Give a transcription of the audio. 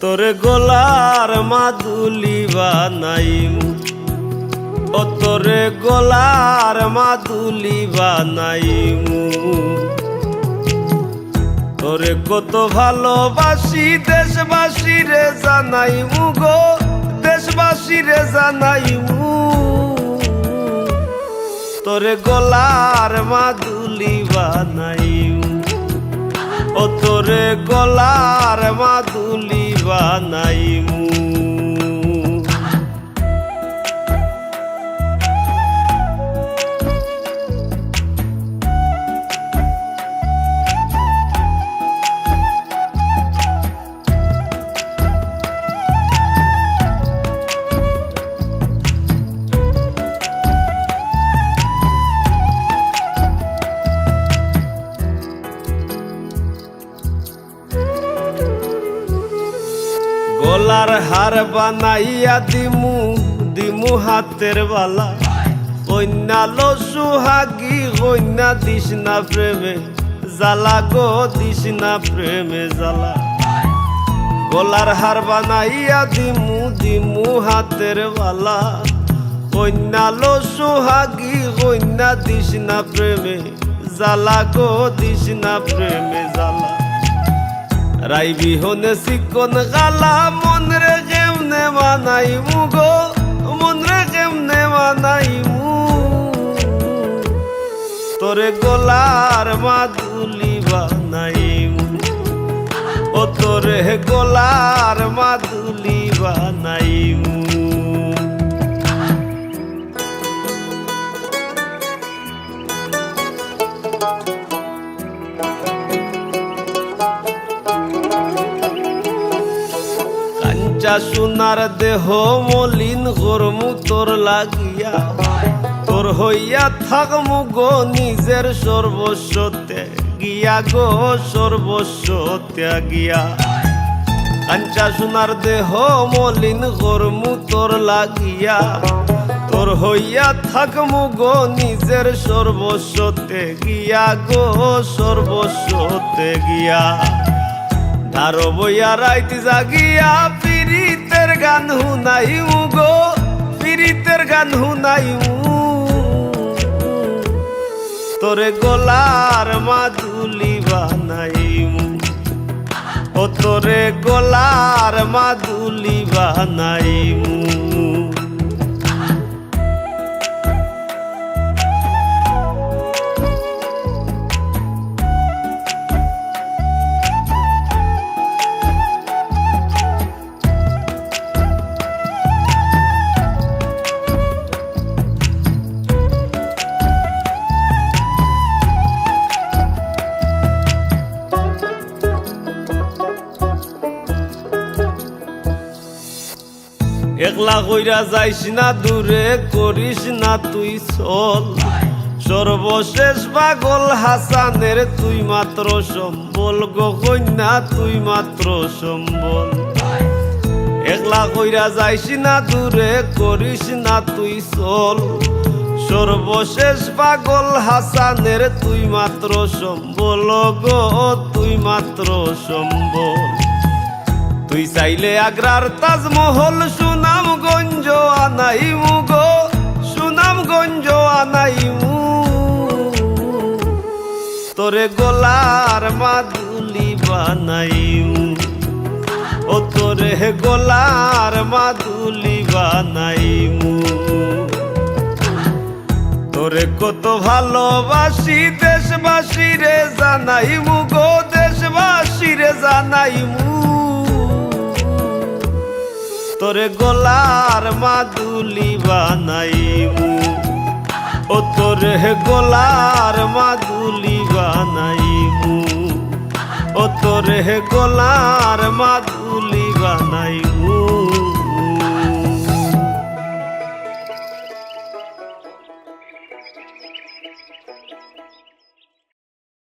তোরে গোলার মাদুলি বানাইমু, ও তোরে গোলার মাদুলি বানাইমু। তোরে কত ভালোবাসি দেশবাসী রে জানাইমু গো, দেশবাসী রে জানাইমু। তোরে গোলার মাদুলি বানাইমু, ও তোরে গোলার মাদুলি বানাইমু। গলার হার বানাইয়া দিমু, দিমু হাতের বালা। কন্যা লো সুহাগী কন্যা দিস না প্রেমে জ্বালা গো, দিস না প্রেমে জ্বালা। গলার হার বানাইয়া দিমু, দিমু হাতের বালা। কন্যা লো সুহাগী কন্যা দিস না প্রেমে জ্বালা গো, দিস না প্রেমে জ্বালা। রাই বিহনে চিকন গালা মন রে কেমনে বানাইমু গো, মন রে কেমনে বানাইমু। তোরে গোলার মাদুলি বানাইমু, ও তোরে গোলার মাদুলি বানাইমু। কাঞ্চা সোনার দেহ মলিন করমু তোর লাগিয়া, তোর হইয়া থাকমু গো নিজের সর্বস্ব ত্যাগিয়া গো, সর্বস্ব ত্যাগিয়া। কাঞ্চা সোনার দেহ মলিন করমু তোর লাগিয়া, তোর হইয়া থাকমু গো নিজের সর্বস্ব ত্যাগিয়া গো, সর্বস্ব ত্যাগিয়া। ধারো বইয়া রাইত জাগিয়া পীড়িতের গান হুনাইমু গো, পীড়িতের গান হুনাইমু। তোরে গোলার মাদুলি বানাইমু, ও তোরে গোলার মাদুলি বানাইমু। একলা কইরা যাইস না দূরে করিস না তুই চল, সর্বশেষ পাগল হাসানের তুই মাত্র সম্বল গো কন্যা, তুই মাত্র সম্বল। একলা কইরা যাইস না দূরে করিস না তুই চল, সর্বশেষ পাগল হাসানের তুই মাত্র সম্বল গো, তুই মাত্র সম্বল। তুই চাইলে আগ্রার তাজমহল সুনামগঞ্জ আনাইমু গো, সুনামগঞ্জ আনাইমু। তোরে গোলার মাদুলি বানাইমু, ও তোরে গোলার মাদুলি বানাইমু। তোরে কত ভালোবাসি দেশবাসী রে জানাইমু গো, দেশবাসী রে জানাইমু। তোরে গোলার মাদুলি বানাইমু, ও তোরে গোলার মাদুলি বানাইমু, ও তোরে গোলার মাদুলি বানাইমু।